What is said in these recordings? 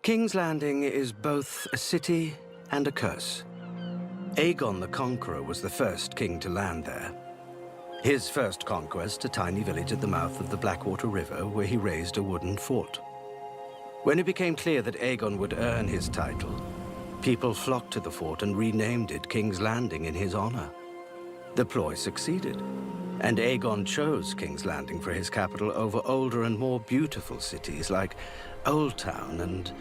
King's Landing is both a city and a curse. Aegon the Conqueror was the first king to land there. His first conquest, a tiny village at the mouth of the Blackwater River, where he raised a wooden fort. When it became clear that Aegon would earn his title, people flocked to the fort and renamed it King's Landing in his honor. The ploy succeeded, and Aegon chose King's Landing for his capital over older and more beautiful cities like Old Town and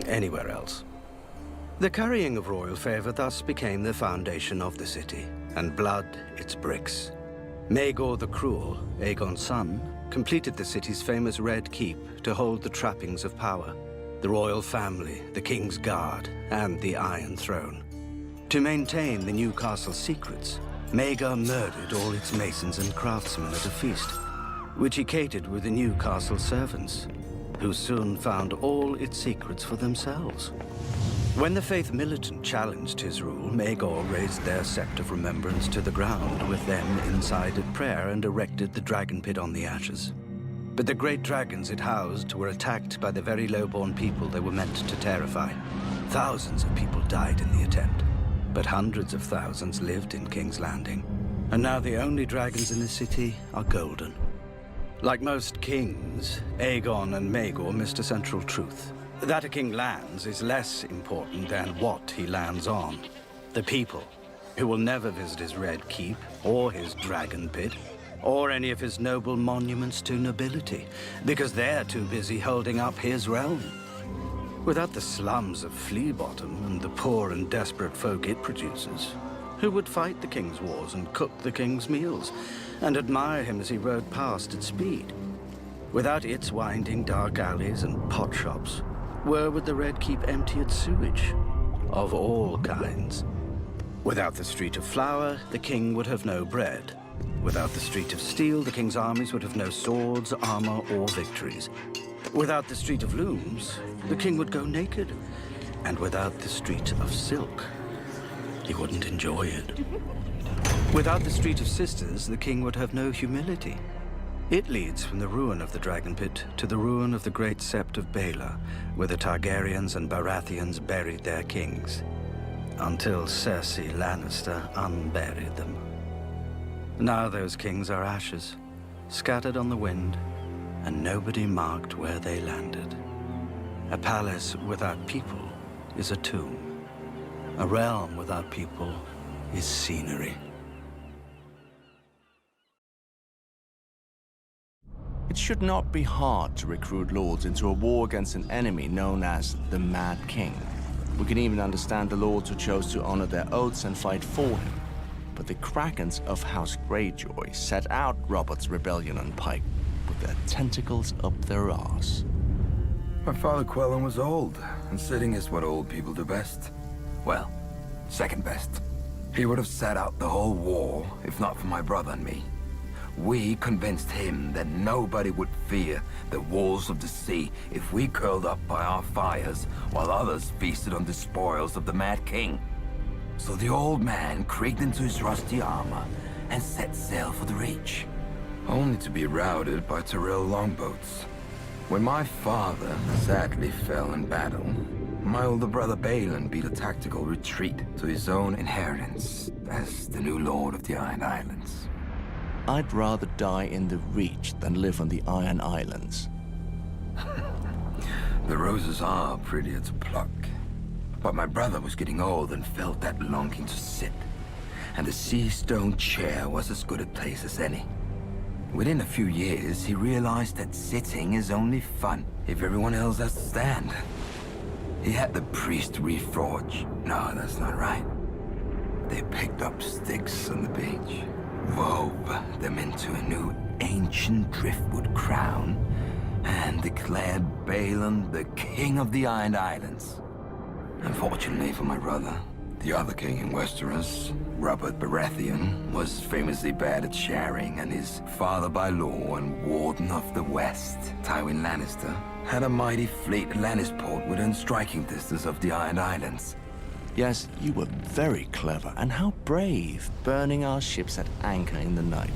anywhere else. The currying of royal favor thus became the foundation of the city, and blood its bricks. Maegor the Cruel, Aegon's son, completed the city's famous Red Keep to hold the trappings of power, the royal family, the king's guard, and the Iron Throne. To maintain the new castle's secrets, Maegor murdered all its masons and craftsmen at a feast, which he catered with the new castle servants, who soon found all its secrets for themselves. When the Faith Militant challenged his rule, Maegor raised their Sept of Remembrance to the ground with them inside at prayer and erected the dragon pit on the ashes. But the great dragons it housed were attacked by the very low-born people they were meant to terrify. Thousands of people died in the attempt, but hundreds of thousands lived in King's Landing. And now the only dragons in the city are golden. Like most kings, Aegon and Maegor missed a central truth. That a king lands is less important than what he lands on. The people, who will never visit his Red Keep, or his Dragon Pit, or any of his noble monuments to nobility, because they're too busy holding up his realm. Without the slums of Flea Bottom and the poor and desperate folk it produces, who would fight the king's wars and cook the king's meals, and admire him as he rode past at speed? Without its winding dark alleys and pot shops, where would the Red Keep empty its sewage? Of all kinds. Without the Street of Flour, the king would have no bread. Without the Street of Steel, the king's armies would have no swords, armor, or victories. Without the Street of Looms, the king would go naked. And without the Street of Silk, he wouldn't enjoy it. Without the Street of Sisters, the king would have no humility. It leads from the ruin of the Dragon Pit to the ruin of the great Sept of Baelor, where the Targaryens and Baratheons buried their kings, until Cersei Lannister unburied them. Now those kings are ashes, scattered on the wind, and nobody marked where they landed. A palace without people is a tomb. A realm without people is scenery. It should not be hard to recruit lords into a war against an enemy known as the Mad King. We can even understand the lords who chose to honor their oaths and fight for him. But the Krakens of House Greyjoy set out Robert's rebellion on Pike with their tentacles up their arse. My father Quellen was old, and sitting is what old people do best. Well, second best. He would have sat out the whole war, if not for my brother and me. We convinced him that nobody would fear the walls of the sea if we curled up by our fires while others feasted on the spoils of the Mad King. So the old man creaked into his rusty armor and set sail for the Reach, only to be routed by Tyrell longboats. When my father sadly fell in battle, my older brother Balon beat a tactical retreat to his own inheritance as the new lord of the Iron Islands. I'd rather die in the Reach than live on the Iron Islands. The roses are prettier to pluck. But my brother was getting old and felt that longing to sit. And the sea stone chair was as good a place as any. Within a few years, he realized that sitting is only fun if everyone else has to stand. He had the priest reforge. No, that's not right. They picked up sticks on the beach, wove them into a new ancient driftwood crown, and declared Balon the king of the Iron Islands. Unfortunately for my brother, the other king in Westeros, Robert Baratheon, was famously bad at sharing, and his father by law and warden of the West, Tywin Lannister, had a mighty fleet at Lannisport within striking distance of the Iron Islands. Yes, you were very clever, and how brave, burning our ships at anchor in the night.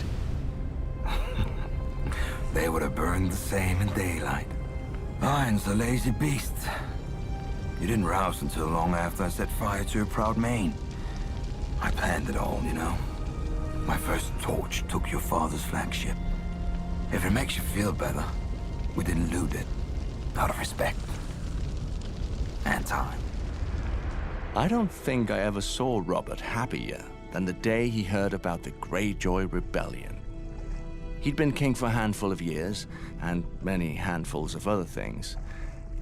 They would have burned the same in daylight. Iron's a lazy beast, You didn't rouse until long after I set fire to your proud mane. I planned it all, you know. My first torch took your father's flagship. If it makes you feel better, we didn't loot it. Out of respect. And time. I don't think I ever saw Robert happier than the day he heard about the Greyjoy rebellion. He'd been king for a handful of years, and many handfuls of other things,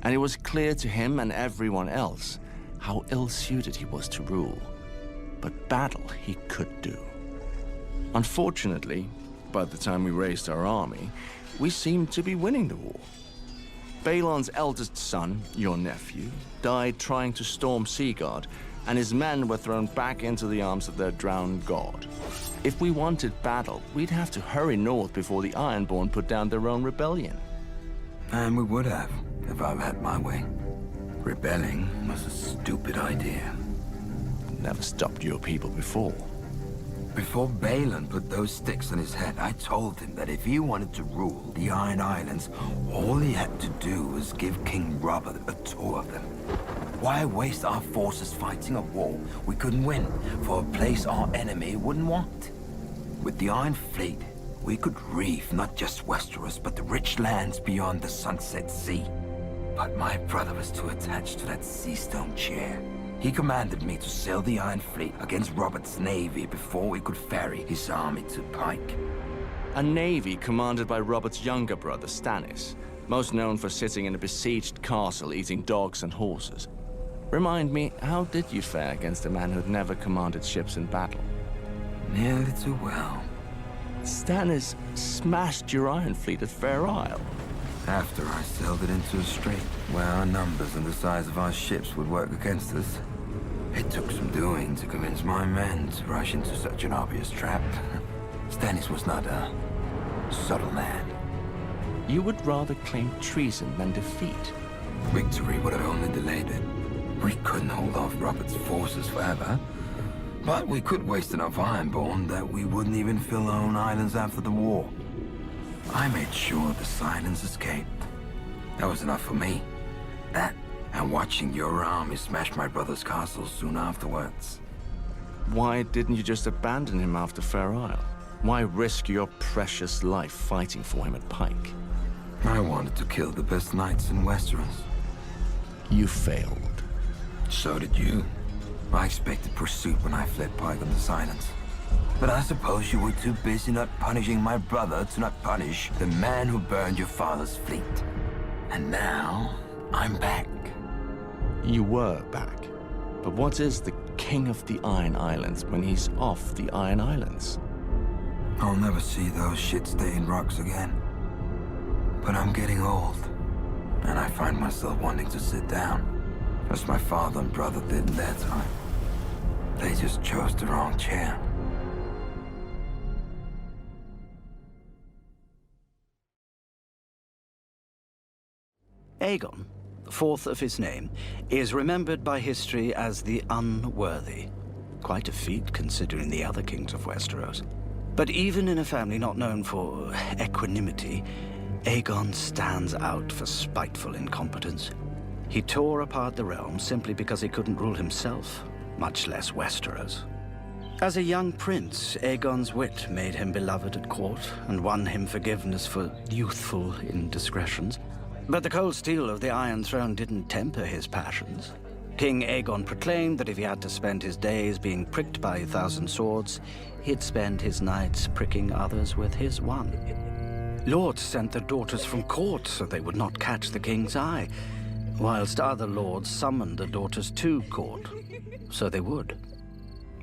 and it was clear to him and everyone else how ill-suited he was to rule. But battle he could do. Unfortunately, by the time we raised our army, we seemed to be winning the war. Balon's eldest son, your nephew, died trying to storm Seagard, and his men were thrown back into the arms of their drowned god. If we wanted battle, we'd have to hurry north before the Ironborn put down their own rebellion. And we would have, if I've had my way. Rebelling was a stupid idea. Never stopped your people before. Before Balon put those sticks on his head, I told him that if he wanted to rule the Iron Islands, all he had to do was give King Robert a tour of them. Why waste our forces fighting a war we couldn't win for a place our enemy wouldn't want? With the Iron Fleet, we could reef not just Westeros, but the rich lands beyond the Sunset Sea. But my brother was too attached to that sea stone chair. He commanded me to sail the Iron Fleet against Robert's navy before we could ferry his army to Pike. A navy commanded by Robert's younger brother, Stannis, most known for sitting in a besieged castle eating dogs and horses. Remind me, how did you fare against a man who'd never commanded ships in battle? Nearly too well. Stannis smashed your Iron Fleet at Fair Isle. After I sailed it into a strait where our numbers and the size of our ships would work against us. It took some doing to convince my men to rush into such an obvious trap. Stannis was not a subtle man. You would rather claim treason than defeat. Victory would have only delayed it. We couldn't hold off Robert's forces forever. But we could waste enough Ironborn that we wouldn't even fill our own islands after the war. I made sure the silence escaped. That was enough for me. That, and watching your army smash my brother's castle soon afterwards. Why didn't you just abandon him after Fair Isle? Why risk your precious life fighting for him at Pike? I wanted to kill the best knights in Westeros. You failed. So did you. I expected pursuit when I fled Pike on the silence. But I suppose you were too busy not punishing my brother to not punish the man who burned your father's fleet. And now, I'm back. You were back. But what is the King of the Iron Islands when he's off the Iron Islands? I'll never see those shit-stained rocks again. But I'm getting old, and I find myself wanting to sit down, as my father and brother did in their time. They just chose the wrong chair. Aegon, fourth of his name, is remembered by history as the Unworthy. Quite a feat considering the other kings of Westeros. But even in a family not known for equanimity, Aegon stands out for spiteful incompetence. He tore apart the realm simply because he couldn't rule himself, much less Westeros. As a young prince, Aegon's wit made him beloved at court and won him forgiveness for youthful indiscretions. But the cold steel of the Iron Throne didn't temper his passions. King Aegon proclaimed that if he had to spend his days being pricked by 1,000 swords, he'd spend his nights pricking others with his one. Lords sent their daughters from court so they would not catch the king's eye, whilst other lords summoned their daughters to court, so they would.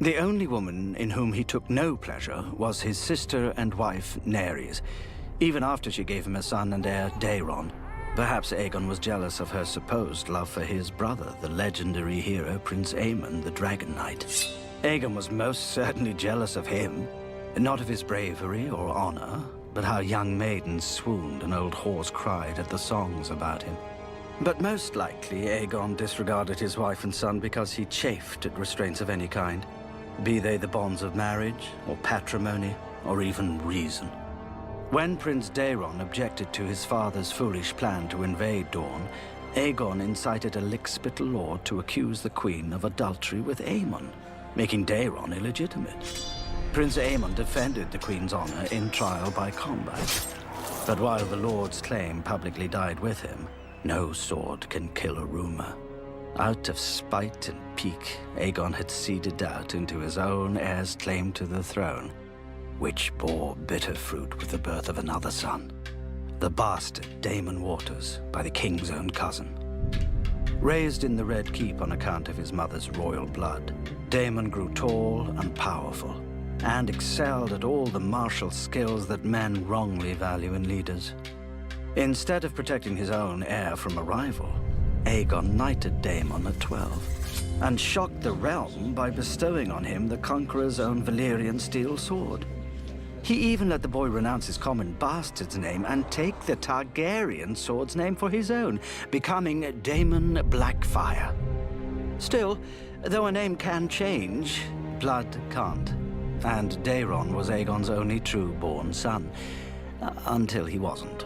The only woman in whom he took no pleasure was his sister and wife, Aerys, even after she gave him a son and heir, Daeron. Perhaps Aegon was jealous of her supposed love for his brother, the legendary hero Prince Aemon, the Dragon Knight. Aegon was most certainly jealous of him, not of his bravery or honor, but how young maidens swooned and old whores cried at the songs about him. But most likely, Aegon disregarded his wife and son because he chafed at restraints of any kind, be they the bonds of marriage, or patrimony, or even reason. When Prince Daeron objected to his father's foolish plan to invade Dorne, Aegon incited a lick-spittle lord to accuse the queen of adultery with Aemon, making Daeron illegitimate. Prince Aemon defended the queen's honor in trial by combat. But while the lord's claim publicly died with him, no sword can kill a rumor. Out of spite and pique, Aegon had seeded doubt into his own heir's claim to the throne, which bore bitter fruit with the birth of another son, the bastard Daemon Waters, by the king's own cousin. Raised in the Red Keep on account of his mother's royal blood, Daemon grew tall and powerful, and excelled at all the martial skills that men wrongly value in leaders. Instead of protecting his own heir from a rival, Aegon knighted Daemon at 12, and shocked the realm by bestowing on him the Conqueror's own Valyrian steel sword. He even let the boy renounce his common bastard's name and take the Targaryen sword's name for his own, becoming Daemon Blackfyre. Still, though a name can change, blood can't. And Daeron was Aegon's only true-born son, until he wasn't.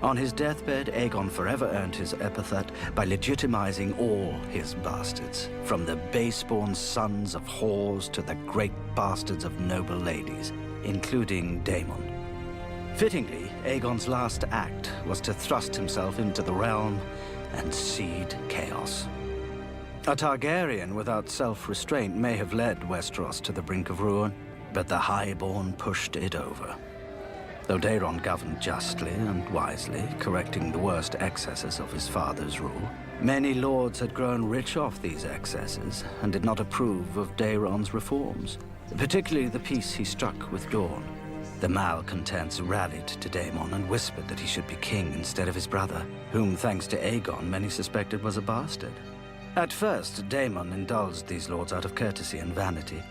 On his deathbed, Aegon forever earned his epithet by legitimizing all his bastards, from the base-born sons of whores to the great bastards of noble ladies, including Daemon. Fittingly, Aegon's last act was to thrust himself into the realm and seed chaos. A Targaryen without self-restraint may have led Westeros to the brink of ruin, but the Highborn pushed it over. Though Daeron governed justly and wisely, correcting the worst excesses of his father's rule, many lords had grown rich off these excesses and did not approve of Daeron's reforms, particularly the peace he struck with Dorne. The malcontents rallied to Daemon and whispered that he should be king instead of his brother, whom, thanks to Aegon, many suspected was a bastard. At first, Daemon indulged these lords out of courtesy and vanity,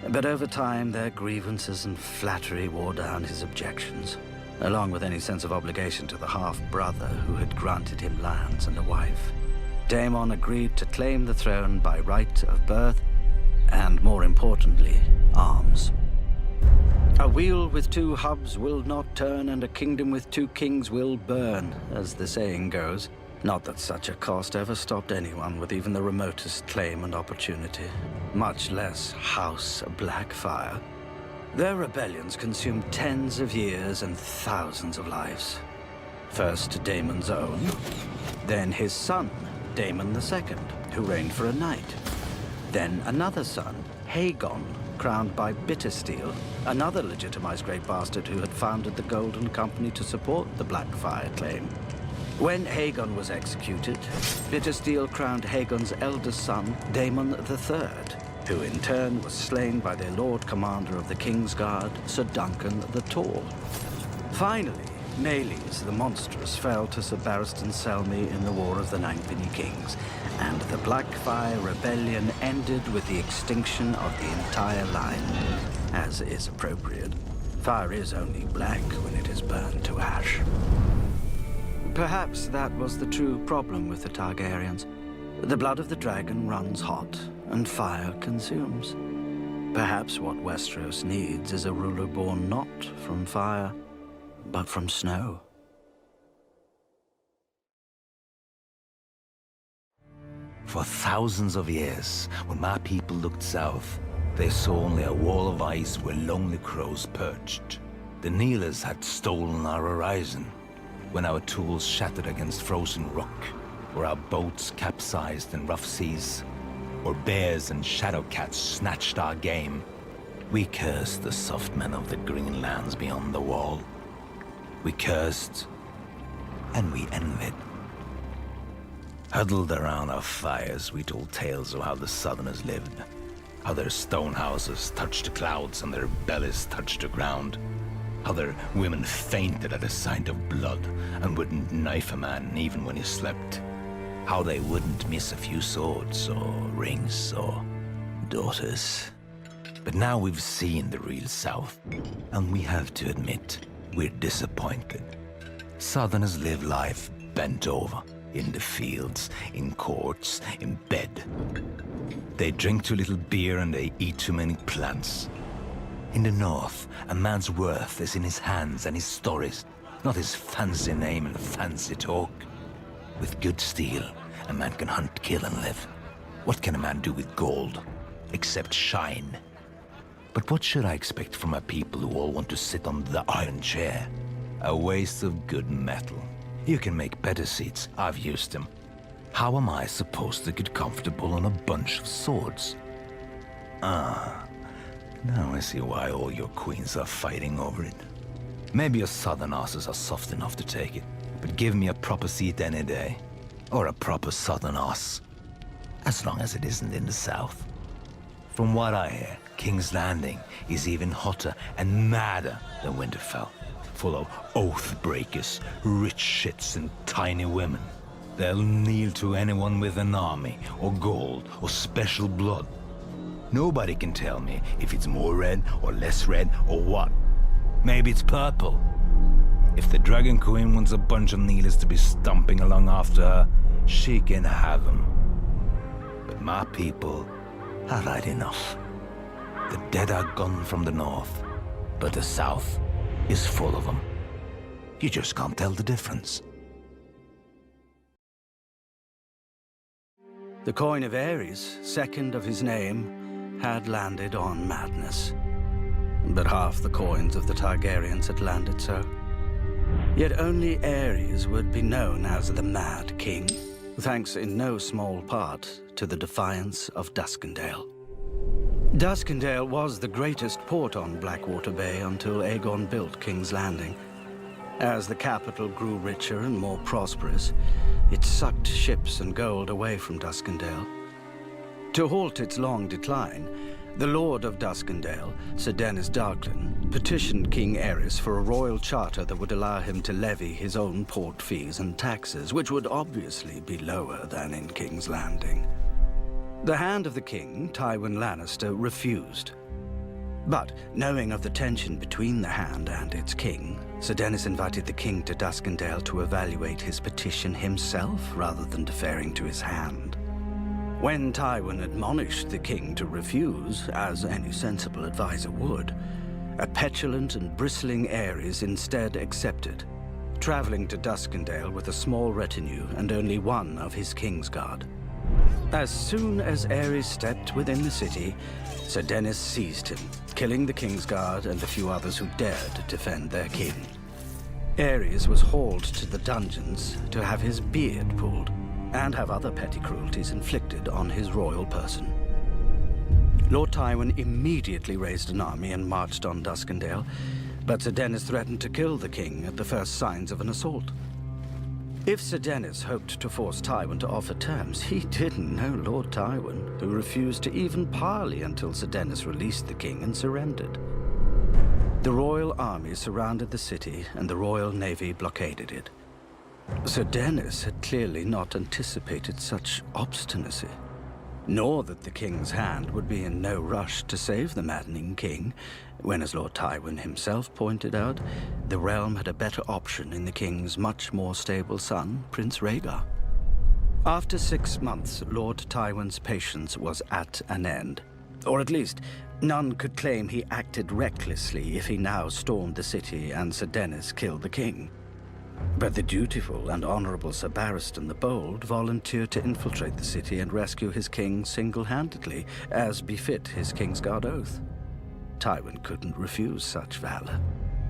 but over time their grievances and flattery wore down his objections, along with any sense of obligation to the half-brother who had granted him lands and a wife. Daemon agreed to claim the throne by right of birth, and more importantly, arms. A wheel with two hubs will not turn, and a kingdom with two kings will burn, as the saying goes. Not that such a cost ever stopped anyone with even the remotest claim and opportunity, much less House Blackfyre. Their rebellions consumed tens of years and thousands of lives. First Daemon's own, then his son, Daemon II, who reigned for a night. Then another son, Haegon, crowned by Bittersteel, another legitimized great bastard who had founded the Golden Company to support the Blackfyre claim. When Haegon was executed, Bittersteel crowned Haegon's eldest son, Daemon III, who in turn was slain by their Lord Commander of the King's Guard, Sir Duncan the Tall. Finally, Meleys the Monstrous fell to Sir Barristan Selmy in the War of the Ninepeny Kings, and the Blackfyre rebellion ended with the extinction of the entire line, as is appropriate. Fire is only black when it is burned to ash. Perhaps that was the true problem with the Targaryens. The blood of the dragon runs hot, and fire consumes. Perhaps what Westeros needs is a ruler born not from fire, but from snow. For thousands of years, when my people looked south, they saw only a wall of ice where lonely crows perched. The Kneelers had stolen our horizon, when our tools shattered against frozen rock, or our boats capsized in rough seas, or bears and shadow cats snatched our game. We cursed the soft men of the green lands beyond the wall. We cursed, and we envied. Huddled around our fires, we told tales of how the Southerners lived, how their stone houses touched the clouds and their bellies touched the ground, how their women fainted at the sight of blood and wouldn't knife a man even when he slept, how they wouldn't miss a few swords or rings or daughters. But now we've seen the real South, and we have to admit, we're disappointed. Southerners live life bent over, in the fields, in courts, in bed. They drink too little beer and they eat too many plants. In the North, a man's worth is in his hands and his stories, not his fancy name and fancy talk. With good steel, a man can hunt, kill, and live. What can a man do with gold? Except shine. But what should I expect from a people who all want to sit on the iron chair? A waste of good metal. You can make better seats. I've used them. How am I supposed to get comfortable on a bunch of swords? Ah, now I see why all your queens are fighting over it. Maybe your southern asses are soft enough to take it, but give me a proper seat any day. Or a proper southern ass. As long as it isn't in the south. From what I hear, King's Landing is even hotter and madder than Winterfell. Full of oath breakers, rich shits, and tiny women. They'll kneel to anyone with an army, or gold, or special blood. Nobody can tell me if it's more red, or less red, or what. Maybe it's purple. If the Dragon Queen wants a bunch of kneelers to be stomping along after her, she can have them. But my people have had enough. The dead are gone from the north, but the south is full of them. You just can't tell the difference. The coin of Aerys, second of his name, had landed on madness. But half the coins of the Targaryens had landed so. Yet only Aerys would be known as the Mad King, thanks in no small part to the Defiance of Duskendale. Duskendale was the greatest port on Blackwater Bay until Aegon built King's Landing. As the capital grew richer and more prosperous, it sucked ships and gold away from Duskendale. To halt its long decline, the Lord of Duskendale, Sir Dennis Darklyn, petitioned King Aerys for a royal charter that would allow him to levy his own port fees and taxes, which would obviously be lower than in King's Landing. The Hand of the King, Tywin Lannister, refused. But, knowing of the tension between the Hand and its king, Sir Dennis invited the king to Duskendale to evaluate his petition himself rather than deferring to his Hand. When Tywin admonished the king to refuse, as any sensible advisor would, a petulant and bristling Aerys instead accepted, traveling to Duskendale with a small retinue and only one of his Kingsguard. As soon as Aerys stepped within the city, Sir Dennis seized him, killing the Kingsguard and the few others who dared defend their king. Aerys was hauled to the dungeons to have his beard pulled, and have other petty cruelties inflicted on his royal person. Lord Tywin immediately raised an army and marched on Duskendale, but Sir Dennis threatened to kill the king at the first signs of an assault. If Sir Dennis hoped to force Tywin to offer terms, he didn't know Lord Tywin, who refused to even parley until Sir Dennis released the king and surrendered. The royal army surrounded the city, and the royal navy blockaded it. Sir Dennis had clearly not anticipated such obstinacy, nor that the king's hand would be in no rush to save the maddening king, when, as Lord Tywin himself pointed out, the realm had a better option in the king's much more stable son, Prince Rhaegar. After 6 months, Lord Tywin's patience was at an end. Or at least, none could claim he acted recklessly if he now stormed the city and Sir Dennis killed the king. But the dutiful and honorable Sir Barristan the Bold volunteered to infiltrate the city and rescue his king single-handedly, as befit his Kingsguard oath. Tywin couldn't refuse such valor,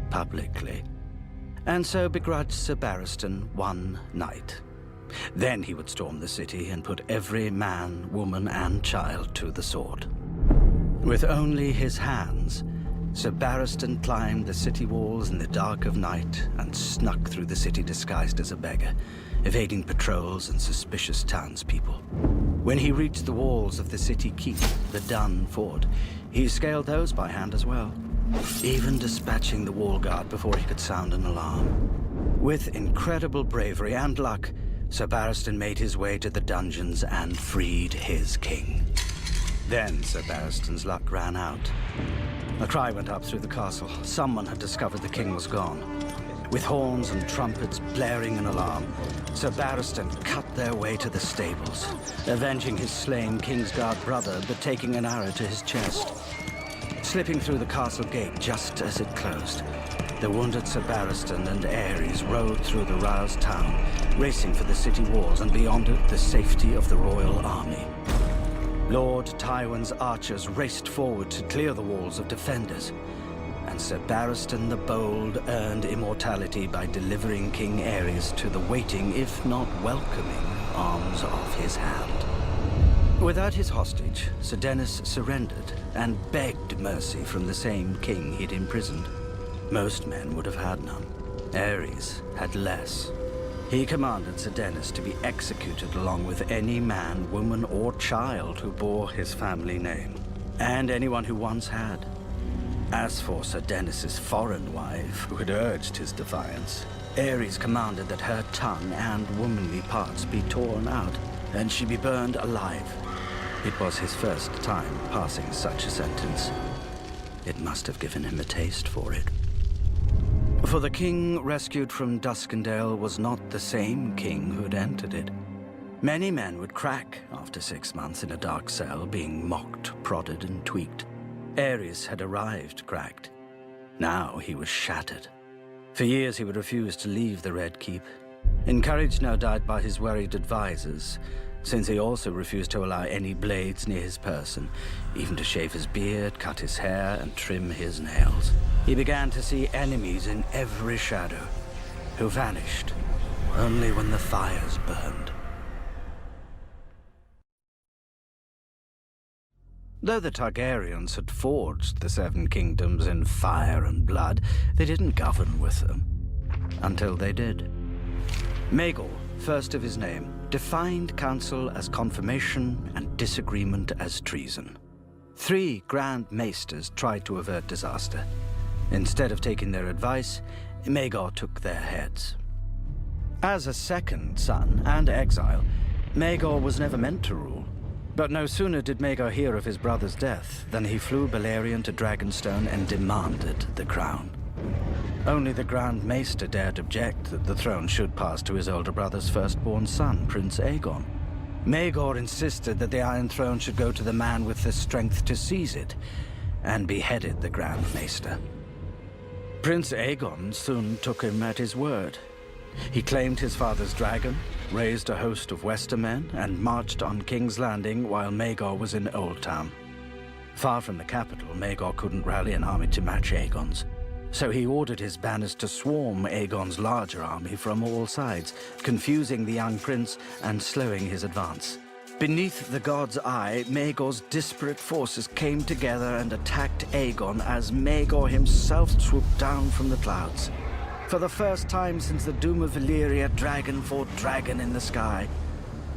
publicly, and so begrudged Sir Barristan one night. Then he would storm the city and put every man, woman, and child to the sword. With only his hands, Sir Barristan climbed the city walls in the dark of night and snuck through the city disguised as a beggar, evading patrols and suspicious townspeople. When he reached the walls of the city keep, the Dun Fort, he scaled those by hand as well, even dispatching the wall guard before he could sound an alarm. With incredible bravery and luck, Sir Barristan made his way to the dungeons and freed his king. Then Sir Barristan's luck ran out. A cry went up through the castle. Someone had discovered the king was gone. With horns and trumpets blaring an alarm, Sir Barristan cut their way to the stables, avenging his slain Kingsguard brother, but taking an arrow to his chest. Slipping through the castle gate just as it closed, the wounded Sir Barristan and Aerys rode through the roused town, racing for the city walls and beyond it the safety of the royal army. Lord Tywin's archers raced forward to clear the walls of defenders, and Sir Barristan the Bold earned immortality by delivering King Aerys to the waiting, if not welcoming, arms of his hand. Without his hostage, Sir Dennis surrendered and begged mercy from the same king he'd imprisoned. Most men would have had none. Aerys had less. He commanded Sir Dennis to be executed along with any man, woman, or child who bore his family name, and anyone who once had. As for Sir Dennis's foreign wife, who had urged his defiance, Aerys commanded that her tongue and womanly parts be torn out, and she be burned alive. It was his first time passing such a sentence. It must have given him a taste for it. For the king rescued from Duskendale was not the same king who'd entered it. Many men would crack after 6 months in a dark cell, being mocked, prodded, and tweaked. Aerys had arrived cracked. Now he was shattered. For years he would refuse to leave the Red Keep, encouraged no doubt by his worried advisors, since he also refused to allow any blades near his person, even to shave his beard, cut his hair, and trim his nails. He began to see enemies in every shadow, who vanished only when the fires burned. Though the Targaryens had forged the Seven Kingdoms in fire and blood, they didn't govern with them. Until they did. Maegor, first of his name, defined council as confirmation and disagreement as treason. 3 Grand Maesters tried to avert disaster. Instead of taking their advice, Maegor took their heads. As a second son and exile, Maegor was never meant to rule. But no sooner did Maegor hear of his brother's death than he flew Balerion to Dragonstone and demanded the crown. Only the Grand Maester dared object that the throne should pass to his older brother's firstborn son, Prince Aegon. Maegor insisted that the Iron Throne should go to the man with the strength to seize it, and beheaded the Grand Maester. Prince Aegon soon took him at his word. He claimed his father's dragon, raised a host of Westermen, and marched on King's Landing while Maegor was in Old Town. Far from the capital, Maegor couldn't rally an army to match Aegon's. So he ordered his banners to swarm Aegon's larger army from all sides, confusing the young prince and slowing his advance. Beneath the god's eye, Maegor's disparate forces came together and attacked Aegon as Maegor himself swooped down from the clouds. For the first time since the doom of Valyria, dragon fought dragon in the sky.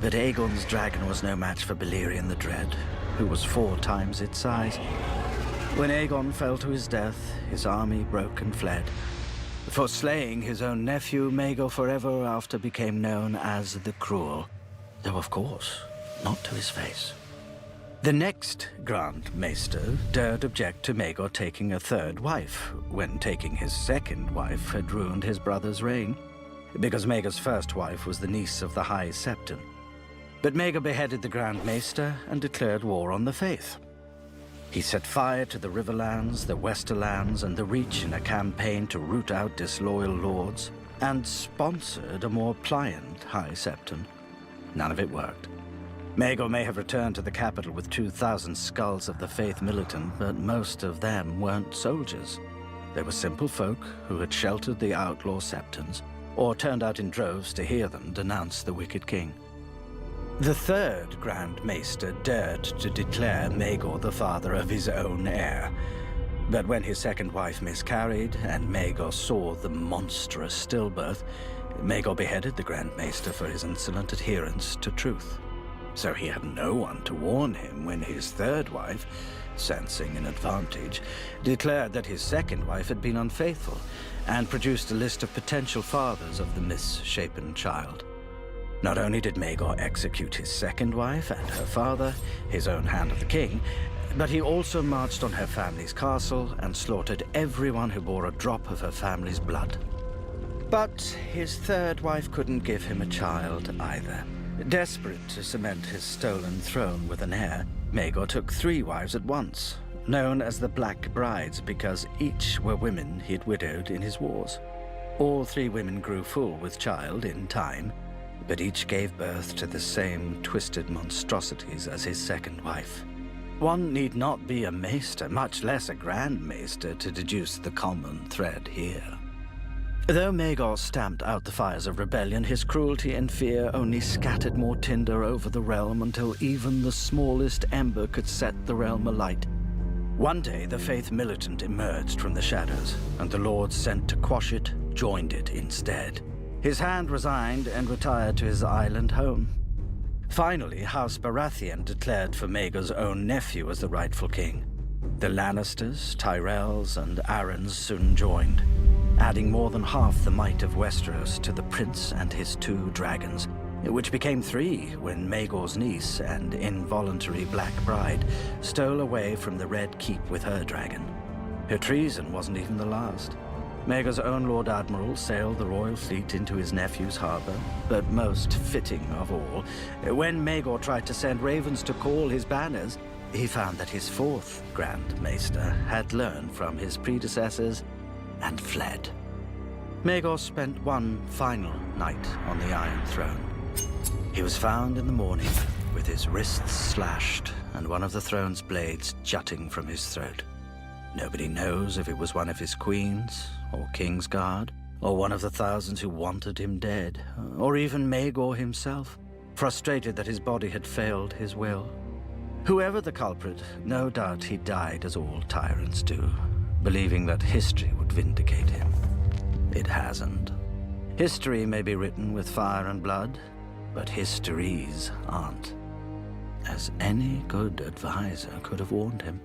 But Aegon's dragon was no match for Balerion the Dread, who was 4 times its size. When Aegon fell to his death, his army broke and fled. For slaying his own nephew, Maegor forever after became known as the Cruel, though of course, not to his face. The next Grand Maester dared object to Maegor taking a 3rd wife, when taking his 2nd wife had ruined his brother's reign, because Maegor's 1st wife was the niece of the High Septon. But Maegor beheaded the Grand Maester and declared war on the Faith. He set fire to the Riverlands, the Westerlands, and the Reach in a campaign to root out disloyal lords, and sponsored a more pliant High Septon. None of it worked. Maegor may have returned to the capital with 2,000 skulls of the Faith militant, but most of them weren't soldiers. They were simple folk who had sheltered the outlaw Septons, or turned out in droves to hear them denounce the wicked king. The 3rd Grand Maester dared to declare Maegor the father of his own heir. But when his 2nd wife miscarried, and Maegor saw the monstrous stillbirth, Maegor beheaded the Grand Maester for his insolent adherence to truth. So he had no one to warn him when his 3rd wife, sensing an advantage, declared that his 2nd wife had been unfaithful, and produced a list of potential fathers of the misshapen child. Not only did Maegor execute his 2nd wife and her father, his own Hand of the King, but he also marched on her family's castle and slaughtered everyone who bore a drop of her family's blood. But his 3rd wife couldn't give him a child either. Desperate to cement his stolen throne with an heir, Maegor took 3 wives at once, known as the Black Brides because each were women he'd widowed in his wars. All 3 women grew full with child in time, but each gave birth to the same twisted monstrosities as his second wife. One need not be a maester, much less a grand maester, to deduce the common thread here. Though Maegor stamped out the fires of rebellion, his cruelty and fear only scattered more tinder over the realm until even the smallest ember could set the realm alight. One day, the Faith militant emerged from the shadows, and the lords sent to quash it joined it instead. His hand resigned and retired to his island home. Finally, House Baratheon declared for Maegor's own nephew as the rightful king. The Lannisters, Tyrells, and Arryns soon joined, adding more than half the might of Westeros to the prince and his 2 dragons, which became 3 when Maegor's niece and involuntary Black Bride stole away from the Red Keep with her dragon. Her treason wasn't even the last. Maegor's own Lord Admiral sailed the royal fleet into his nephew's harbor, but most fitting of all, when Maegor tried to send ravens to call his banners, he found that his 4th Grand Maester had learned from his predecessors and fled. Maegor spent one final night on the Iron Throne. He was found in the morning with his wrists slashed and one of the throne's blades jutting from his throat. Nobody knows if it was one of his queens, or Kingsguard, or one of the thousands who wanted him dead, or even Maegor himself, frustrated that his body had failed his will. Whoever the culprit, no doubt he died as all tyrants do, believing that history would vindicate him. It hasn't. History may be written with fire and blood, but histories aren't, as any good advisor could have warned him.